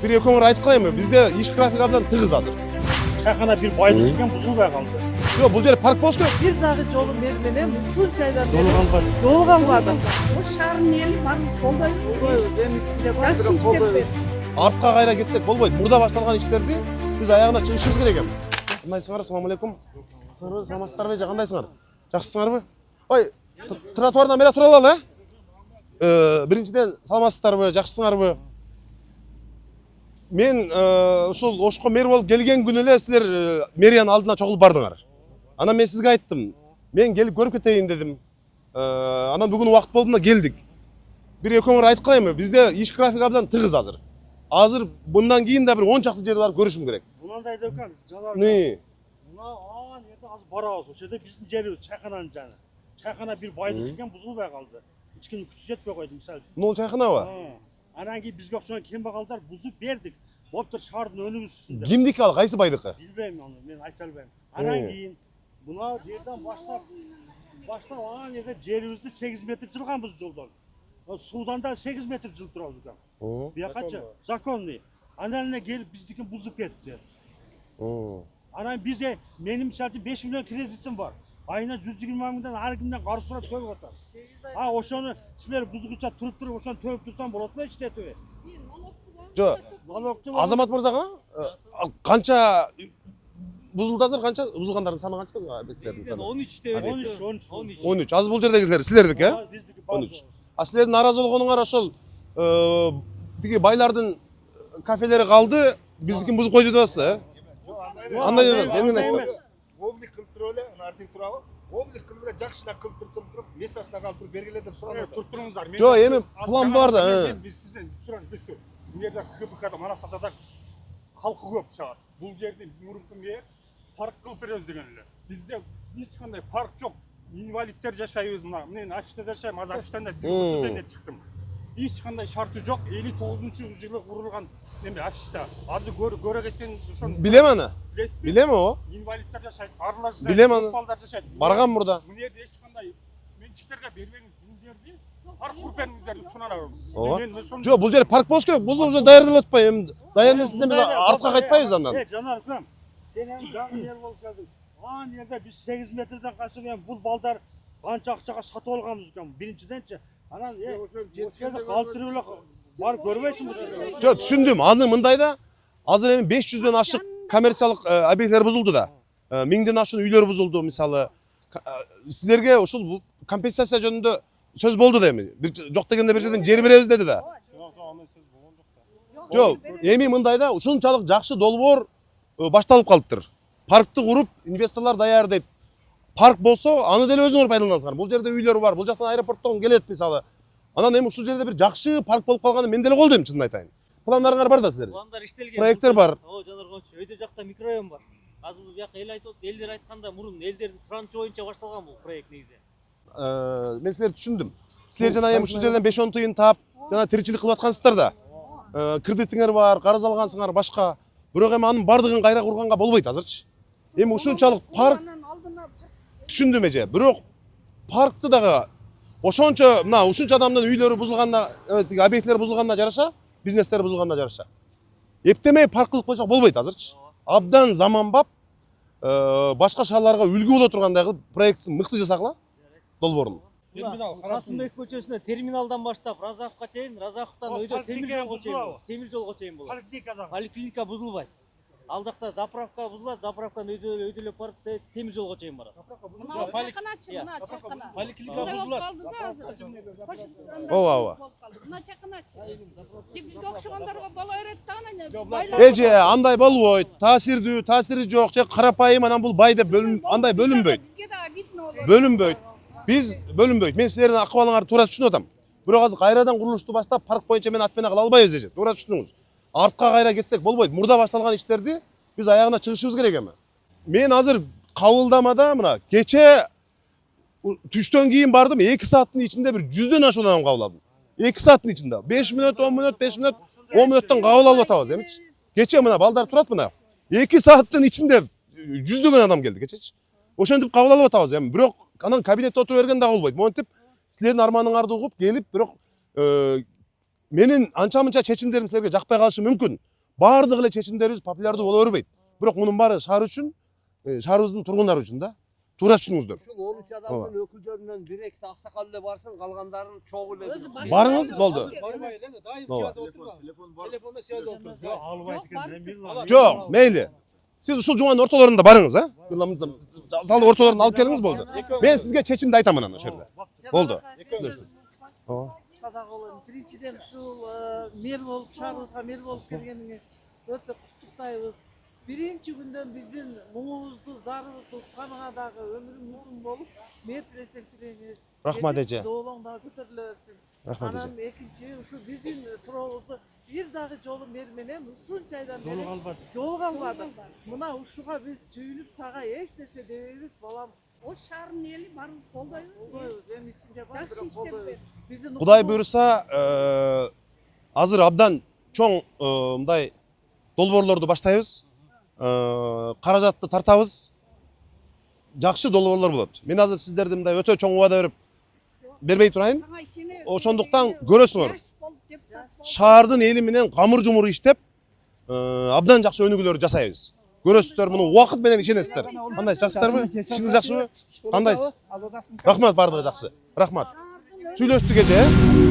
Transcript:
Bir ekonomi айтып қалайын, bizde iş grafik abdan tığız hazır. Çayxana bir baydı çıkan buzulmay kaldı. Yok, bu жерде park болуш керек. Bir dağı жолу менен ушунча айдан Жолуган O шаардын эли баарыбыз колдойбуз. Эми ичинде бар Жакшы иштеп бер. Артқа кайра кетсек болбойт. Мурда башталган иштерди биз аягына чыгышыбыз керек эми. Кандайсыңар? Ассаламу алейкум. Саламатсыздарбы? Кандайсыңар? Жакшысыңарбы? Ой, тротуардан бери тура алалы, биринчиден саламатсыздарбы? Жакшысыңарбы? Мен ушул Ошко мэр болуп келген күнү эле силер мэриянын алдына чогулуп бардыңар. Анан мен сизге айттым. Мен келип көрүп кетейин дедим. Анан бүгүн убакыт болдуна келдик. Bir ekonomi айтып қалайын, bizde iş grafik abdan tığız hazır. Hazır bundan keyin de bir 10 çaklı jeri var görüşüm gerek. Мынандай дөкөн, жанар. Ne? Мына аан жерде азыр барабыз. Ошол жерде биздин жерибиз чайхананын жаны. Чайхана bir baydı çıkan buzulбай kaldı. Hiç kim küçük жетпей койду мисалы. Ne ol çayxana var? Анан кийин бизге окшогон кембагалдар бузуп бердик. Болуптур шаардын өнүгүүсү үстүндө. Kimdiki al, kaysı baydыкı? Билбейм аны, мен айта албайм. Анан кийин мына жерден баштап аан жерде жерибизди 8 метр жылганбыз жолдон. Судан da 8 metr жыл турабыз экен. Бuyakачы законный. Анан эле келип биздикин бузуп кетти. Анан бизде менин мисалы 5 миллион кредитим бар. Айына 120 мыңдан ар кимден карыз сурап төлөп атам. Ошону силер бузгуча туруп ошону төлөп турсаң болот эле иштетиби? Жо, Налогду Азамат мырзага канча buzuldu hazır, kança buzulgandардын саны канча объекттердин саны? 13 деп 13. 13. Az бул жердегилер силердики, э? Биздики 13. А силердин наразы болгонуңар ошол тиги байлардын кафелери калды, биздикин бузуп койду деп атасыздар, э? Андай эмес, эмне айтпак? Облик кылып туруп эле, аны артык турабы? Облик кылып эле жакшына кылып туруп, местосуна калып туруп бергиле деп сурап атат. Туруп туруңуздар. Жо, эми план бар да, Биз сизден сураңыз билсек. Бул жерде КПКда мана сатада халкы көп чыгат. Бул жерди мурунку мэр парк кылып беребиз деген эле. Бизде эч кандай парк жок. Инвалидтер жашайбыз мына. Мен Афиште жашайм, азыр Афиштанда сизден чыктым. Эч кандай шарты жок. 59-жылы курулган эме Афишта. Азыр көрө кетсеңиз ошону Билем аны. билесизби? Билем о. Инвалидтер жашайт, арлар жашайт, Билем аны. балдар жашайт. Барган мурда. Бул жерде эч кандай менчиктерге бербеңиз. Бул жерди парк куруп бериңиздер деп сурабыз. Ооба. Жо, бул жер парк болуш керек. Бул уже даярдалып атпайбы? Эми даярдасында биз артка кайтпайбыз андан. Жанар көм. Сен эми жаңы эл болуп келдиң. Аан жерде биз 8 метрден качып эми бул балдар канча акчага сатып алганбыз экен. Биринчиденчи. Анан ошол жерде калтырып эле барып көрбөйсүңбү? Жо, түшүндүм. Аны мындай да, азыр эми 500дөн ашык коммерциялык объекттер бузулду да. 1000ден ашык үйлөр бузулду мисалы. Силерге ушул компенсация жөнүндө сөз болду да эми. Жок дегенде бир жерден жер беребиз деди да. Жок, андай сөз болгон жок да. Жок, эми мындай да, ушунчалык жакшы долбоор башталып калыптыр. Паркты куруп, инвесторлор даярдайт. Парк болсо, аны деле өзүңөр пайдалансаңар. Бул жерде үйлөр бар, бул жактан аэропорттон келет мисалы. Анан эми ушул жерде бир жакшы парк болуп калганы мен деле колдойм, чынын айтайын. Пландарыңар бар да силердин. Пландар иштелген. Проекттер бар. О, Жанаргончу, өйдө жакта микрорайон бар. Азыр бул жакка эл айтып, элдер айтканда мурун элдердин суранычы боюнча башталган бул проект негизи. Мен силерди түшүндүм. Силер жана эми ушул жерден 5-10 тыйын таап, жана тиричилик кылып аткансыздар да. Кредитиңер бар, карыз алгансыңар, башка. Бирок эми анын бардыгын кайра курганга болбойт азырчы. Эми ушунчалык парк түшүндүм эже. Бирок паркты дагы ошончо мына ушунча адамдын үйлөрү бузулганда, тиги объекттер бузулганда жараша, бизнестер бузулганда жараша. Эптемей парк кылып койсок болбойт азырчы. Абдан заманбап, башка шаарларга үлгү боло тургандай кылып проектин мыкты жасагыла долбоорун. Касымбек көчөсүнө терминалдан баштап Разаковго чейин, Разаковдон өйдө темир жолго чейин болот. Поликлиника бузулбайт. Ал жакта заправка бузулат, заправкадан өйдөлөп барып темир жолго чейин барат. Чайхана. Поликлиника бузулат. Ооба. Мына чайханачы. Бизге окшогондорго боло берет да анан. Эже андай болбойт. Таасири жок, же карапайым анан бул бай деп андай бөлүнбөйт. Бизге да видно болот. Бөлүнбөйт. Биз бөлүнбөйт. Мен силердин акыбалыңарды туура түшүнүп атам. Бирок азыр кайрадан курулушту баштап парк боюнча мен атпена кыла албайбыз эже. Туура түшүнүңүз. Артка кайра кетсек болбойт. Мурда башталган иштерди биз аягына чыгышыбыз керек эми. Мен азыр кабылдамада мына кече түштөн кийин бардым, 2 сааттын ичинде бир 100дөн ашуун адам кабыл алдым. 2 сааттын ичинде. 5 мүнөт, 10 мүнөт, 5 мүнөт, 10 мүнөттөн кабыл алып атабыз эмичи. Кече мына балдар турат мына. 2 сааттын ичинде 100дөгөн адам келди кечечи. Ошентип кабыл алып атабыз эми. Бирок анан кабинетте отура берген да болбойт. Монтип силердин арманыңарды угуп келип, бирок менин анча мынча чечимдерим силерге жакпай калышы мүмкүн. Бардык эле чечимдерибиз популярдуу боло бербейт. Бирок мунун баары шаар үчүн, шаарыбыздын тургундары үчүн да. Туура түшүнүңүздөр. Ушул 13 адамдын өкүлдөрүнөн бир экти аксакал эле барсын, калгандарын чогуу эле. Өзү баш- Барыңыз болду. Барбай эле дайым Ооба. связь отурган. Телефон бар. Телефонда связь отурган. Албайт экен мен билмейм. Жок, мейли. Сиз ушул жуманын ортолорунда барыңыз, а? Залдын ортолорунда алып келиңиз болду. Мен сизге чечимди айтам анан ошол жерде. Болду. Ооба. Садак болом. Биринчиден ушул мэр болуп, шаарыбызга мэр болуп келгениңе өтө куттуктайбыз. Биринчи күндөн биздин муңубузду, зарыбызды укканыңа дагы өмүрүң узун болуп, мед пресентиреңиз. Рахмат эже. Жоолуң дагы көтөрүлө берсин. Рахмат эже. Анан экинчи ушу биздин сурообузду бир дагы жолу мэр менен ушунча айдан бери жолуга албадык. Мына ушуга биз сүйүнүп сага эч нерсе дебейбиз, балам. Ош шаарынын эли баарыбыз колдойбуз. Эми ичинде бар, Жакшы бирок иштеп колдойбуз. берди. Биздин Кудай буйруса, азыр абдан чоң мындай долбоорлорду баштайбыз. Каражатты тартабыз. Жакшы долбоорлор болот. Мен азыр сиздерди мындай өтө чоң убада берип бербей турайын. Сага ишене- Ошондуктан көрөсүңөр. Жаш болуп депутат болуп. Шаардын эли менен камыр жумур иштеп, абдан жакшы өнүгүүлөр жасайбыз. Көрөсүздөр, муну убакыт менен ишенесиздер. Кандай жакшысыздарбы? Ишиңиз жакшыбы? Кандайсыз? Рахмат, бардыгы жакшы. Рахмат. Сүйлөштүк эже.